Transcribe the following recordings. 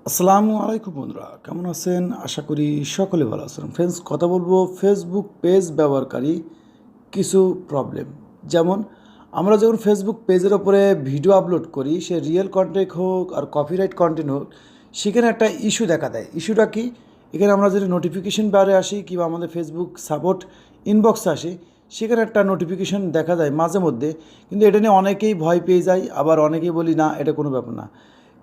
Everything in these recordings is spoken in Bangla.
আসসালামু আলাইকুম বন্ধুরা, কেমন আছেন? আশা করি সকলে ভালো আছেন। ফ্রেন্ডস, কথা বলবো ফেসবুক পেজ ব্যবহারকারী কিছু প্রবলেম। যেমন আমরা যখন ফেসবুক পেজের ওপরে ভিডিও আপলোড করি, সে রিয়েল কন্টেন্ট হোক আর কপিরাইট কন্টেন্ট হোক, সেখানে একটা ইস্যু দেখা দেয়। ইস্যুটা কি? এখানে আমরা যদি নোটিফিকেশন বারে আসি কিংবা আমাদের ফেসবুক সাপোর্ট ইনবক্সে আসি, সেখানে একটা নোটিফিকেশন দেখা যায় মাঝে মধ্যে, কিন্তু এটা নিয়ে অনেকেই ভয় পেয়ে যায়, আবার অনেকেই বলি না এটা কোনো ব্যাপার না।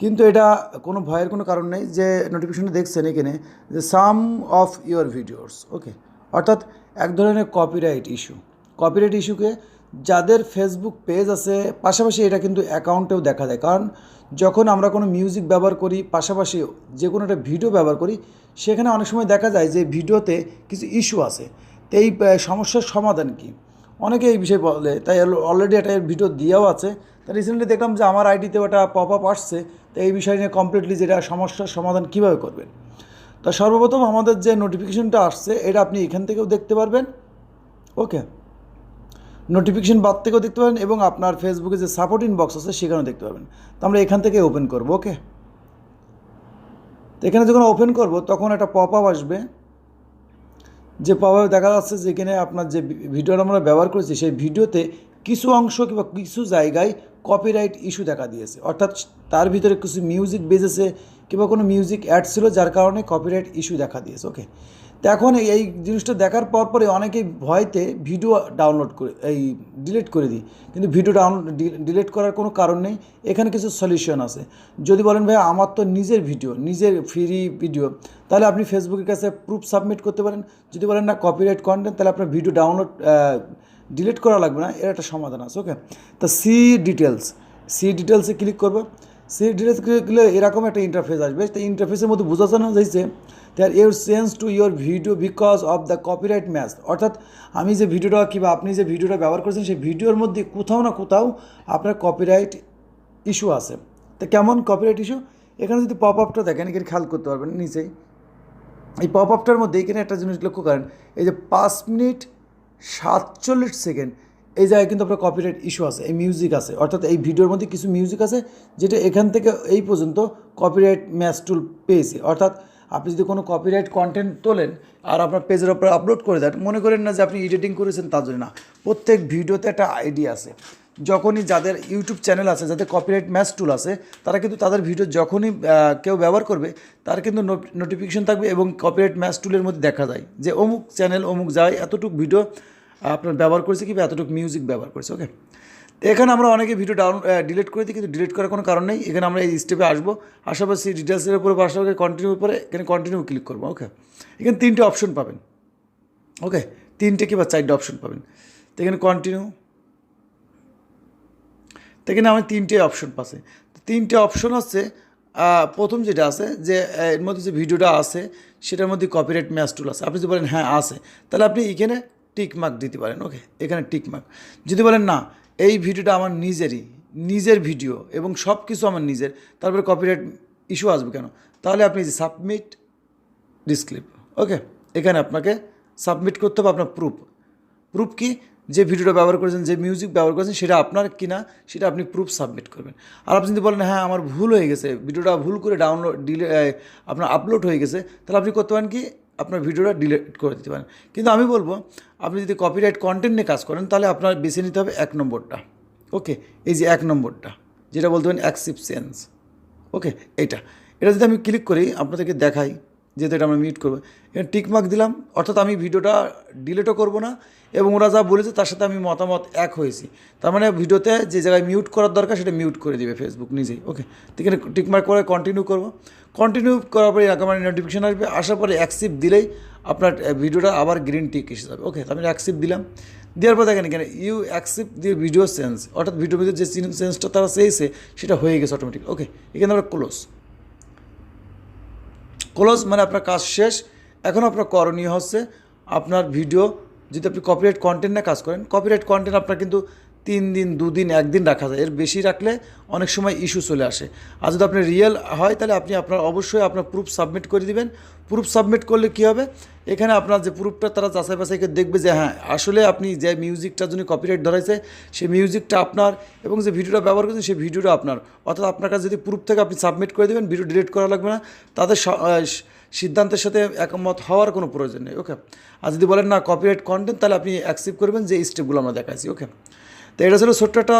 কিন্তু এটা কোনো ভয়ের কোনো কারণ নেই। যে নোটিফিকেশনটা দেখছেন এখানে, যে সাম অফ ইউর ভিডিওস, ওকে, অর্থাৎ এক ধরনের কপিরাইট ইস্যু। কপিরাইট ইস্যুকে যাদের ফেসবুক পেজ আছে, পাশাপাশি এটা কিন্তু অ্যাকাউন্টেও দেখা যায়। কারণ যখন আমরা কোনো মিউজিক ব্যবহার করি, পাশাপাশি যে কোনো একটা ভিডিও ব্যবহার করি, সেখানে অনেক সময় দেখা যায় যে ভিডিওতে কিছু ইস্যু আছে। তো এই সমস্যার সমাধান কী, অনেকে এই বিষয়ে বলে, তাই অলরেডি একটা ভিডিও দেওয়াও আছে। তা রিসেন্টলি দেখলাম যে আমার আইডিতেও একটা পপ আপ আসছে। তো এই বিষয় নিয়ে কমপ্লিটলি যেটা সমস্যার সমাধান কীভাবে করবেন। তা সর্বপ্রথম আমাদের যে নোটিফিকেশনটা আসছে, এটা আপনি এখান থেকেও দেখতে পারবেন, ওকে, নোটিফিকেশন বার থেকেও দেখতে পারেন, এবং আপনার ফেসবুকে যে সাপোর্ট ইনবক্স আছে সেখানেও দেখতে পারবেন। তো আমরা এখান থেকে ওপেন করব, ওকে। তো এখানে যখন ওপেন করব তখন একটা পপ আপ আসবে, যে পপ আপ দেখা যাচ্ছে যেখানে আপনার যে ভিডিওটা আমরা ব্যবহার করেছি সেই ভিডিওতে কিছু অংশ কিংবা কিছু জায়গায় কপিরাইট ইস্যু দেখা দিয়েছে। অর্থাৎ তার ভিতরে কিছু মিউজিক বেজেছে কিংবা কোনো মিউজিক অ্যাড ছিল, যার কারণে কপিরাইট ইস্যু দেখা দিয়েছে, ওকে। তো এখন এই জিনিসটা দেখার পরে অনেকেই ভয়তে ভিডিও ডাউনলোড করে ডিলিট করে দিই। কিন্তু ভিডিও ডিলিট করার কোনো কারণ নেই। এখানে কিছু সলিউশন আছে। যদি বলেন ভাই আমার তো নিজের ভিডিও, নিজের ফ্রি ভিডিও, তাহলে আপনি ফেসবুকের কাছে প্রুফ সাবমিট করতে পারেন। যদি বলেন না কপিরাইট কন্টেন্ট, তাহলে আপনার ভিডিও ডিলিট করা লাগবে না, এর একটা সমাধান আছে, ওকে। তো সি ডিটেলসে ক্লিক করবো। সি ডিটেলস ক্লিক করলে এরকম একটা ইন্টারফেস আসবে। তো ইন্টারফেসের মধ্যে বোঝানো যাইছে that your change to your video because of the copyright match. অর্থাৎ আমি যে ভিডিওটা কিংবা আপনি যে ভিডিওটা ব্যবহার করছেন সেই ভিডিওর মধ্যে কোথাও না কোথাও আপনার কপিরাইট ইস্যু আছে। তো কেমন কপিরাইট ইস্যু? এখানে যদি পপ আপটা দেখেন, এখানে খেয়াল করতে পারবেন নিচেই এই পপ আপটার মধ্যে এখানে একটা জিনিস লক্ষ্য করেন, এই যে 5 মিনিট 47 সেকেন্ড, এই জায়গায় কিন্তু আপনার কপিরাইট ইস্যু আছে, এই মিউজিক আছে। অর্থাৎ এই ভিডিওর মধ্যে কিছু মিউজিক আছে যেটা এখান থেকে এই পর্যন্ত কপিরাইট ম্যাচ টুল পেয়েছে। অর্থাৎ আপনি যদি কোনো কপিরাইট কন্টেন্ট তোলেন আর আপনার পেজের ওপরে আপলোড করে দেন, মনে করেন না যে আপনি এডিটিং করেছেন, তার জন্য না। প্রত্যেক ভিডিওতে একটা আইডি আছে। যখনই যাদের ইউটিউব চ্যানেল আছে, যাদের কপিরাইট ম্যাচ টুল আছে, তারা কিন্তু তাদের ভিডিও যখনই কেউ ব্যবহার করবে, তার কিন্তু নোটিফিকেশন থাকবে এবং কপিরাইট ম্যাচ টুলের মধ্যে দেখা যায় যে অমুক চ্যানেল অমুক যায় এতটুকু ভিডিও আপনার ব্যবহার করেছে কিংবা এতটুকু মিউজিক ব্যবহার করেছে, ওকে। তো এখানে আমরা অনেকে ভিডিও ডিলিট করে দিই, কিন্তু ডিলিট করার কোনো কারণ নেই। এখানে আমরা এই স্টেপে আসবো, আসার পর সেই ডিটেলসের উপরে আসার কন্টিনিউর উপরে এখানে কন্টিনিউ ক্লিক করবো, ওকে। এখানে 3টে অপশন পাবেন, ওকে, 3টে কিংবা 4টে অপশন পাবেন। তো এখানে কন্টিনিউ, তো এখানে আমার 3টে অপশন পাচ্ছে। 3টে অপশন হচ্ছে, প্রথম যেটা আছে যে এর মধ্যে যে ভিডিওটা আছে সেটার মধ্যে কপিরাইট ম্যাচ টুল আছে। আপনি যদি বলেন হ্যাঁ আছে, তাহলে আপনি এখানে টিক মার্ক দিতে পারেন, ওকে, এখানে টিক মার্ক। যদি বলেন না এই ভিডিওটা আমার নিজের ভিডিও এবং সব কিছু আমার নিজের, তারপরে কপিরাইট ইস্যু আসবে কেন, তাহলে আপনি যে সাবমিট ডিসক্লিপ, ওকে, এখানে আপনাকে সাবমিট করতে হবে আপনার প্রুফ কি, যে ভিডিওটা ব্যবহার করেছেন, যে মিউজিক ব্যবহার করেছেন সেটা আপনার কিনা, সেটা আপনি প্রুফ সাবমিট করবেন। আর আপনি যদি বলেন হ্যাঁ আমার ভুল হয়ে গেছে, ভিডিওটা ভুল করে আপনার আপলোড হয়ে গেছে, তাহলে আপনি করতে পারেন কি, আপনার ভিডিওটা ডিলিট করে দিতে পারেন। কিন্তু আমি বলবো আপনি যদি কপিরাইট কন্টেন্ট নিয়ে কাজ করেন, তাহলে আপনার বেছে নিতে হবে 1 নম্বরটা, ওকে, এই যে 1 নম্বরটা যেটা বলতে পারেন অ্যাকসেপ্ট চেঞ্জ, ওকে। এটা যদি আমি ক্লিক করি আপনাদেরকে দেখাই, যেহেতু এটা আমরা মিউট করবো, এখানে টিকমার্ক দিলাম। অর্থাৎ আমি ভিডিওটা ডিলিটও করবো না এবং ওরা যা বলেছে তার সাথে আমি মতামত এক হয়েছি। তার মানে ভিডিওতে যে জায়গায় মিউট করার দরকার সেটা মিউট করে দিবে ফেসবুক নিজেই, ওকে। তো এখানে টিকমার্ক করে কন্টিনিউ করবো। কন্টিনিউ করার পরে এরকম নোটিফিকেশান আসবে, আসার পরে অ্যাকসেপ্ট দিলেই আপনার ভিডিওটা আবার গ্রিন টিক এসে যাবে, ওকে। তো আমি অ্যাকসেপ্ট দিলাম। দেওয়ার পর দেখেন এখানে ইউ অ্যাকসেপ্ট দিয়ে ভিডিও চেঞ্জ, অর্থাৎ ভিডিওর ভিতরে যে চেঞ্জটা তারা চেয়েছে সেটা হয়ে গেছে অটোমেটিক, ওকে। এখানে আমরা ক্লোজ মানে আপনার কাজ শেষ। এখন আপনার করণীয় হচ্ছে আপনার ভিডিও, যদি আপনি কপিরাইট কন্টেন্ট নিয়ে কাজ করেন, কপিরাইট কন্টেন্ট আপনার কিন্তু 3 দিন 2 দিন 1 দিন রাখা যায়, এর বেশি রাখলে অনেক সময় ইস্যু চলে আসে। আর যদি আপনি রিয়েল হয় তাহলে আপনি অবশ্যই আপনার প্রুফ সাবমিট করে দিবেন। প্রুফ সাবমিট করলে কী হবে, এখানে আপনার যে প্রুফটা তারা যাচাই বাছাই করে দেখবে যে হ্যাঁ আসলে আপনি যে মিউজিকটার জন্য কপিরাইট ধরাইছে সেই মিউজিকটা আপনার, এবং যে ভিডিওটা ব্যবহার করছেন সেই ভিডিওটা আপনার। অর্থাৎ আপনার কাছে যদি প্রুফ থেকে আপনি সাবমিট করে দেবেন, ভিডিও ডিলিট করা লাগবে না, তাদের সিদ্ধান্তের সাথে একমত হওয়ার কোনো প্রয়োজন নেই। ওকে, আর যদি বলেন না কপিরাইট কন্টেন্ট, তাহলে আপনি অ্যাকসেপ্ট করবেন যে স্টেপগুলো আমরা দেখাইছি। ওকে, তো এটা ছিল ছোট্ট একটা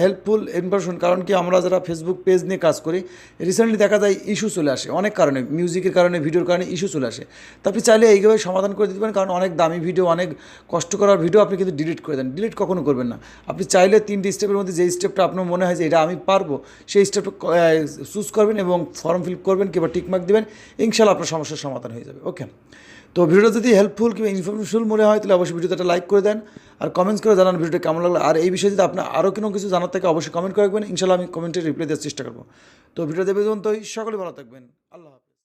হেল্পফুল ইনফরমেশন। কারণ কি আমরা যারা ফেসবুক পেজ নিয়ে কাজ করি, রিসেন্টলি দেখা যায় ইস্যু চলে আসে অনেক কারণে, মিউজিকের কারণে, ভিডিওর কারণে ইস্যু চলে আসে। তো আপনি চাইলে এইভাবে সমাধান করে দিতে পারেন, কারণ অনেক দামি ভিডিও, অনেক কষ্ট করার ভিডিও আপনি কিন্তু ডিলিট করে দেন। ডিলিট কখনো করবেন না। আপনি চাইলে 3টি স্টেপের মধ্যে যে স্টেপটা আপনার মনে হয় যে এটা আমি পারবো, সেই স্টেপটা চুজ করবেন এবং ফর্ম ফিল করবেন কিংবা টিকমার্ক দেবেন, ইনশাল্লাহ আপনার সমস্যার সমাধান হয়ে যাবে। ওকে, তো ভিডিওটা যদি হেল্পফুল কিংবা ইনফরমেশন মনে হয় তাহলে অবশ্যই ভিডিওতে একটা লাইক করে দেন, আর কমেন্টস করে জানান ভিডিওটা কেমন লাগলো। আর এই বিষয়ে যদি আপনার আরও কোনো কিছু জানার থাকে অবশ্যই কমেন্ট করে রাখবেন, ইনশাল্লাহ আমি কমেন্টে রিপ্লাই দেওয়ার চেষ্টা করবো। তো ভিডিও দেবে পর্যন্তই, সকলে ভালো থাকবেন। আল্লাহ।